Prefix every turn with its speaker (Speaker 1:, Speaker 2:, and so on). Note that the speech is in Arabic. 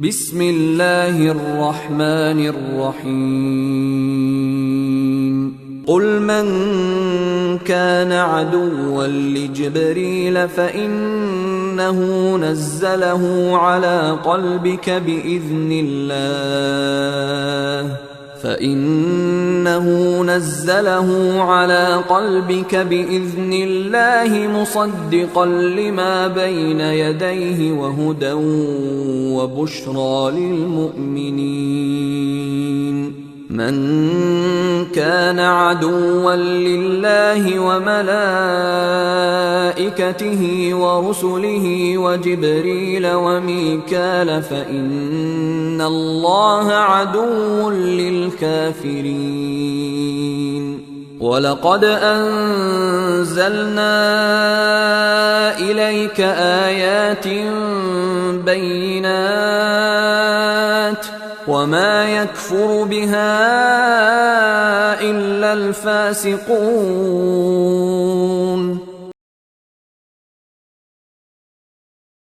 Speaker 1: بسم الله الرحمن الرحيم قل من كان عدوا لجبريل فإنه نزله على قلبك بإذن الله مصدقا لما بين يديه وهدى وبشرى للمؤمنين من كان عدوا لله وملائكته ورسله وجبريل وميكال فإن الله عدو للكافرين ولقد أنزلنا إليك آيات بينات وما يكفر بها إلا الفاسقون